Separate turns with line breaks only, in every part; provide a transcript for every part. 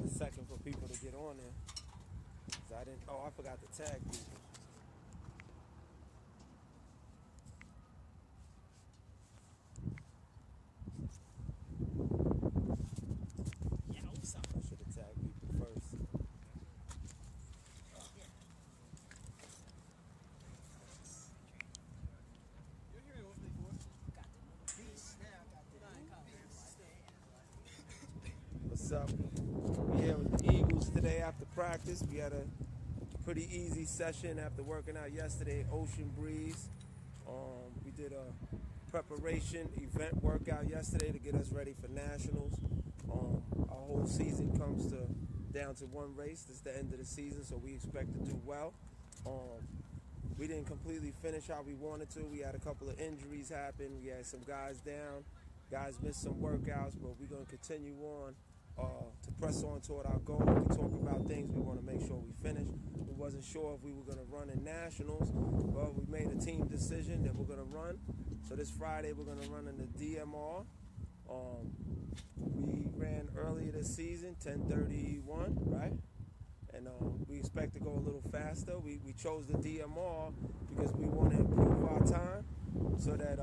a second for people to get on there. 'Cause I didn't. Oh, I forgot to tag people. I should have tagged people first. What's up? We're here with the Eagles today after practice. We had a pretty easy session after working out yesterday. Ocean breeze. We did a preparation event workout yesterday to get us ready for nationals. Our whole season comes down to one race. This is the end of the season, so we expect to do well. We didn't completely finish how we wanted to. We had a couple of injuries happen. We had some guys down. Guys missed some workouts, but we're going to continue on to press on toward our goal. We talk about things we want to make sure we finish. We wasn't sure if we were going to run in nationals, but we made a team decision that we're going to run. So this Friday we're going to run in the DMR. We ran earlier this season, 10:31, right? And we expect to go a little faster. We chose the DMR because we want to improve our time so that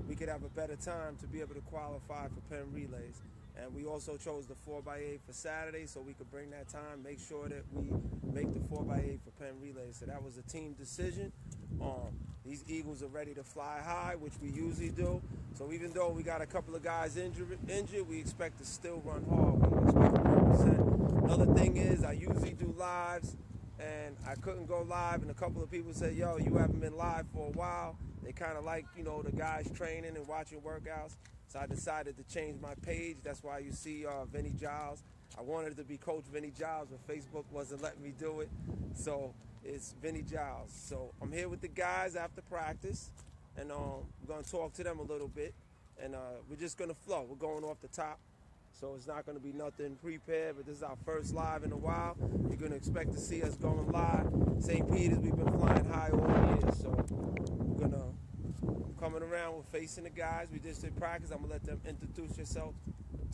we could have a better time to be able to qualify for Penn Relays. And we also chose the 4x8 for Saturday so we could bring that time, make sure that we make the 4x8 for Penn Relays. So that was a team decision. These Eagles are ready to fly high, which we usually do. So even though we got a couple of guys injured, we expect to still run hard. We expect to represent. Another thing is I usually do lives, and I couldn't go live, and a couple of people said, yo, you haven't been live for a while. They kind of like, the guys training and watching workouts. So I decided to change my page. That's why you see Vinny Giles. I wanted it to be Coach Vinny Giles, but Facebook wasn't letting me do it. So it's Vinny Giles. So I'm here with the guys after practice, and we're going to talk to them a little bit. And we're just going to flow. We're going off the top. So it's not going to be nothing prepared, but this is our first live in a while. You're going to expect to see us going live. St. Peter's, we've been flying high all year, so we're going to coming around, we're facing the guys. We just did practice. I'm going to let them introduce yourself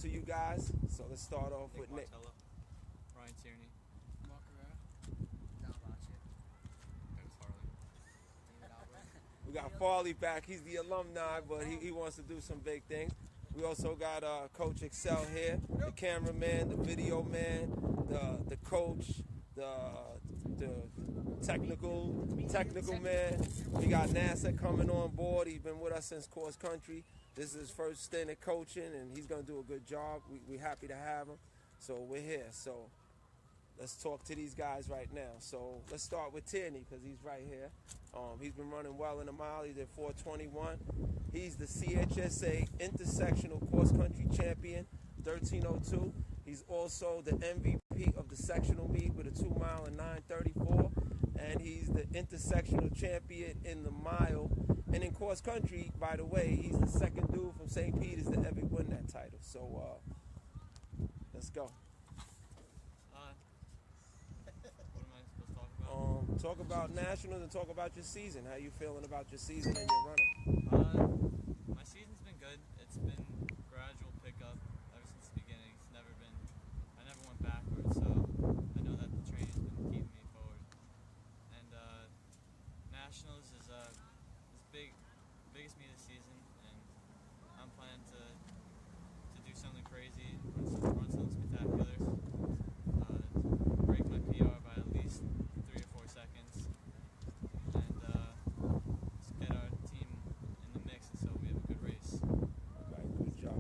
to you guys. So let's start off with Nick.
Martello, Ryan Tierney,
Mark Herrera, Don Boccia,
Dennis Harley.
David Albert.
We got Farley back. He's the alumni, but he wants to do some big things. We also got Coach Excel here, the cameraman, the video man, the coach, the technical man. We got NASA coming on board. He's been with us since cross country. This is his first stint at coaching, and he's going to do a good job. We're happy to have him. So we're here. So let's talk to these guys right now. So let's start with Tierney because he's right here. He's been running well in the mile. He's at 4:21. He's the CHSA intersectional cross country champion, 13:02. He's also the MVP of the sectional meet with a 2 mile and 9:34. And he's the intersectional champion in the mile. And in cross country, by the way, he's the second dude from St. Peter's to ever win that title. So let's go.
What am I supposed to talk about?
Talk about nationals and talk about your season. How you feeling about your season and your running?
My season's been good. It's been gradual pickup ever since the beginning. I never went backwards, so I know that the training's been keeping me forward. And nationals is biggest meet of the season, and I'm planning to do something crazy, run something spectacular, break my PR by at least 3 or 4 seconds, and just get our team in the mix so we have a good race.
Right,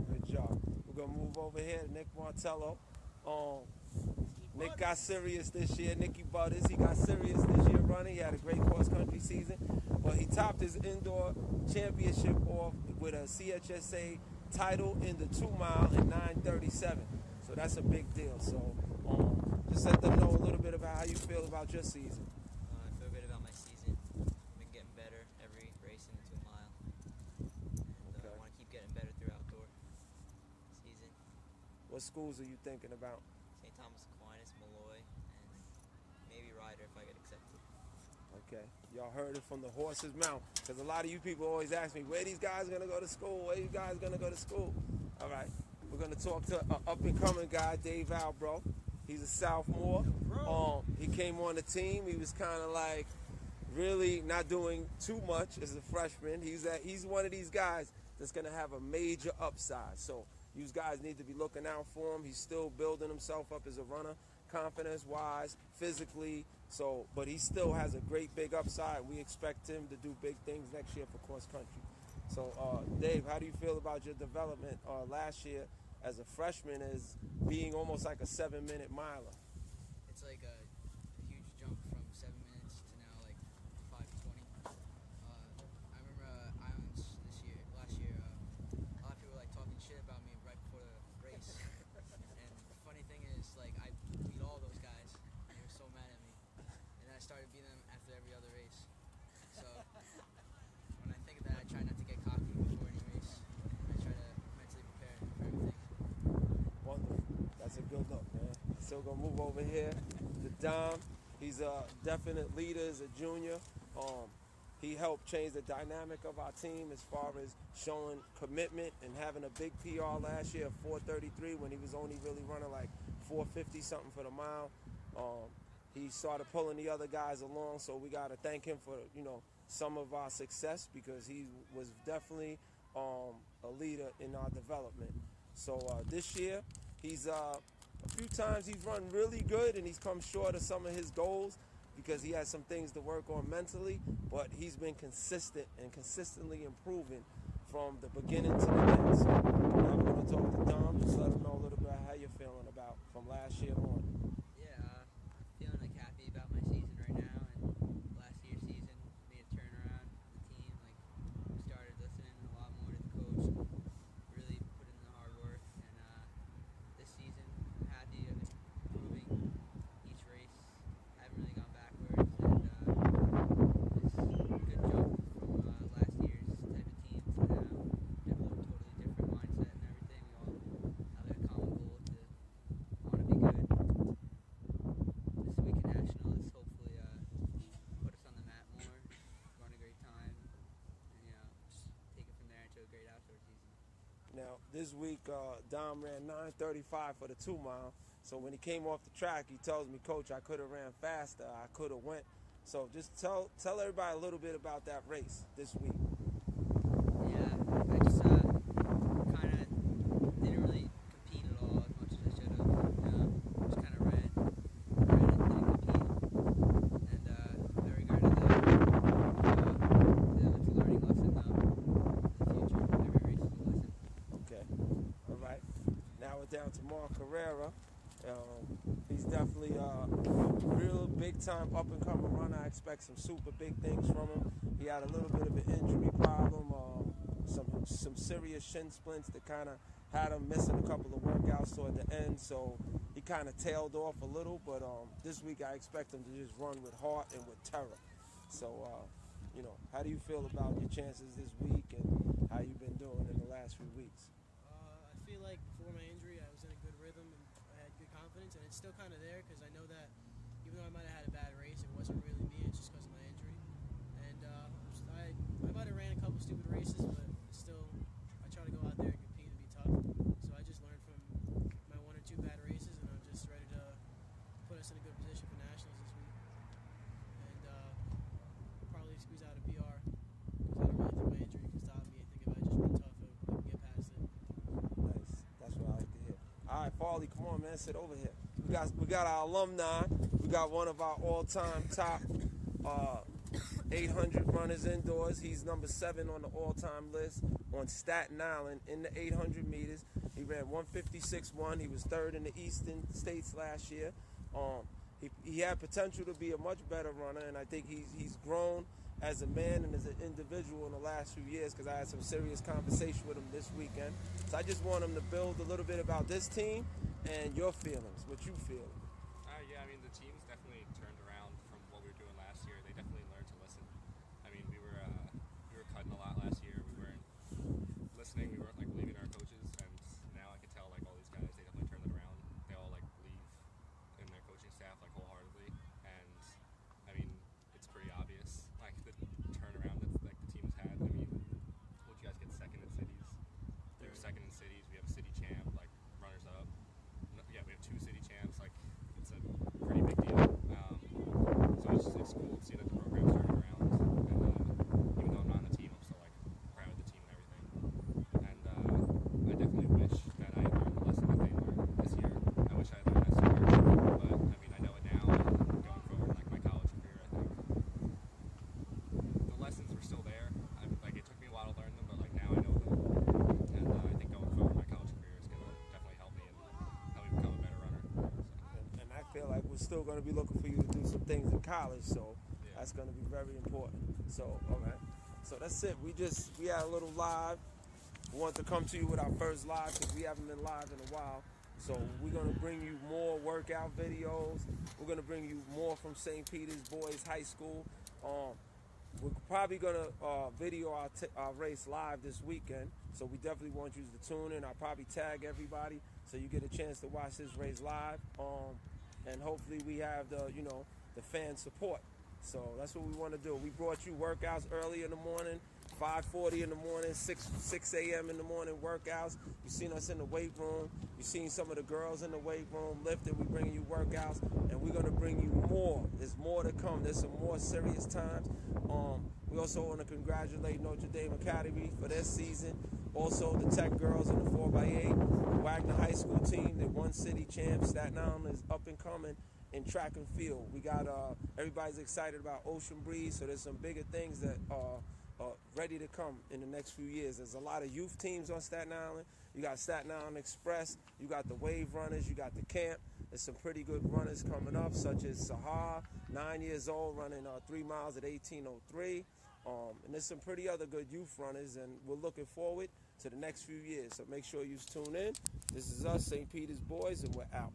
good job. We're gonna move over here to Nick Martello. Nick got serious this year. Nicky Butters, he got serious this year running. He had a great cross-country season. But he topped his indoor championship off with a CHSA title in the 2 mile in 9:37. So that's a big deal. So just let them know a little bit about how you feel about your season.
I feel good about my season. I've been getting better every race in the 2 mile. And I want to keep getting better throughout the season.
What schools are you thinking about?
St. Thomas Aquinas, Malloy, and maybe Ryder if I get accepted.
Okay, y'all heard it from the horse's mouth. Because a lot of you people always ask me, where these guys going to go to school? Where you guys going to go to school? All right, we're going to talk to an up-and-coming guy, Dave Albro. He's a sophomore. He came on the team. He was kind of like really not doing too much as a freshman. He's one of these guys that's going to have a major upside. So you guys need to be looking out for him. He's still building himself up as a runner, confidence-wise, physically. So, but he still has a great big upside. We expect him to do big things next year for cross country. So, Dave, how do you feel about your development last year as a freshman as being almost like a 7-minute miler?
It's like a huge jump from 7 minutes to now like 5:20. I remember Islands last year, a lot of people were like talking shit about me right before the race. And the funny thing is, like, I beat all those guys, and they were so mad at me. And then I started beating them after every other race. So when I think of that, I try not to get cocky before any race. I try to mentally prepare for everything.
Wonderful. That's a good look, man. Still gonna move over here to Dom. He's a definite leader as a junior. He helped change the dynamic of our team as far as showing commitment and having a big PR last year of 4:33 when he was only really running like 4:50 something for the mile. He started pulling the other guys along, so we got to thank him for some of our success because he was definitely a leader in our development. So this year, he's a few times he's run really good and he's come short of some of his goals because he has some things to work on mentally, but he's been consistent and consistently improving from the beginning to the end. So now we're going to talk to Dom, just let him know a little bit how you're feeling about from last year on.
Yeah, feeling like happy about my season right now, and last year's season made a turnaround in the team. Like, started listening a lot more to the coach, really put in the hard work, and this season I'm happy. I've been improving each race. I haven't really gone backwards, and it's a good jump from last year's type of team to now. We have a totally different mindset and everything. We all have a common goal to want to be good. This week in nationals, hopefully put us on the map more, run a great time, and just take it from there into a great outdoor season.
Now, this week, Dom ran 9:35 for the 2 mile. So when he came off the track, he tells me, Coach, I could have ran faster. I could have went. So just tell everybody a little bit about that race this week.
Yeah, I just kind of didn't really compete at all as much as I should have. Just kind of ran and didn't compete. And I regarded that it's a learning lesson though for the future. Every race is a lesson.
Okay. All right. Now we're down to Mark Carrera. He's definitely a real big-time up-and-coming runner. I expect some super big things from him. He had a little bit of an injury problem, some serious shin splints that kind of had him missing a couple of workouts toward the end, so he kind of tailed off a little, but this week I expect him to just run with heart and with terror. So, how do you feel about your chances this week and how you've been doing in the last few weeks?
I feel like before my injury, I was in a good rhythm and I had good confidence, and it's still kind of there because I know that even though I might have had a bad race, it wasn't really me. It's just because of my injury. And I might have ran a couple stupid races, but still, I try to go out there and compete and be tough. So I just learned from my 1 or 2 bad races, and I'm just ready to put us in a good position for nationals this week. And probably squeeze out a PR because I don't really think my injury can stop me. I think if I just run tough, I can get past it.
Nice. That's what I like to hear. All right, Farley, come on, man. Sit over here. We got our alumni. We got one of our all-time top 800 runners indoors. He's number 7 on the all-time list on Staten Island in the 800 meters. He ran 156.1. He was 3rd in the Eastern States last year. He had potential to be a much better runner, and I think he's grown as a man and as an individual in the last few years because I had some serious conversation with him this weekend. So I just want him to build a little bit about this team and your feelings, what you feel.
Yeah, I mean, the team's definitely turned around from what we were doing last year. They definitely learned to listen. I mean, we were cutting a lot last year. We weren't listening. We weren't, believing our coaches. And now I can tell, all these guys, they definitely turned it around. They all, believe in their coaching staff, wholeheartedly. And, I mean, it's pretty obvious, the turnaround that, the team's had. I mean, what you guys get second in cities. We were second in cities. We have a city champ, runners up. Yeah, we have 2 city champs.
still going to be looking for you to do some things in college, so
Yeah.
that's going to be very important. So, all right. So that's it. We had a little live. We wanted to come to you with our first live because we haven't been live in a while. So we're going to bring you more workout videos. We're going to bring you more from St. Peter's Boys High School. We're probably going to video our race live this weekend. So we definitely want you to tune in. I'll probably tag everybody so you get a chance to watch this race live. And hopefully we have the fan support. So that's what we want to do. We brought you workouts early in the morning, 5:40 in the morning, 6 a.m. in the morning workouts. You've seen us in the weight room. You've seen some of the girls in the weight room lifting. We're bringing you workouts, and we're going to bring you more. There's more to come. There's some more serious times. We also want to congratulate Notre Dame Academy for their season. Also, the Tech girls in the 4x8, the Wagner High School team, the one city champs. Staten Island is up and coming in track and field. We got everybody's excited about Ocean Breeze, so there's some bigger things that are ready to come in the next few years. There's a lot of youth teams on Staten Island. You got Staten Island Express, you got the Wave Runners, you got the camp. There's some pretty good runners coming up, such as Sahar, 9 years old, running 3 miles at 18:03. And there's some pretty other good youth runners, and we're looking forward to the next few years. So make sure you tune in. This is us, St. Peter's Boys, and we're out.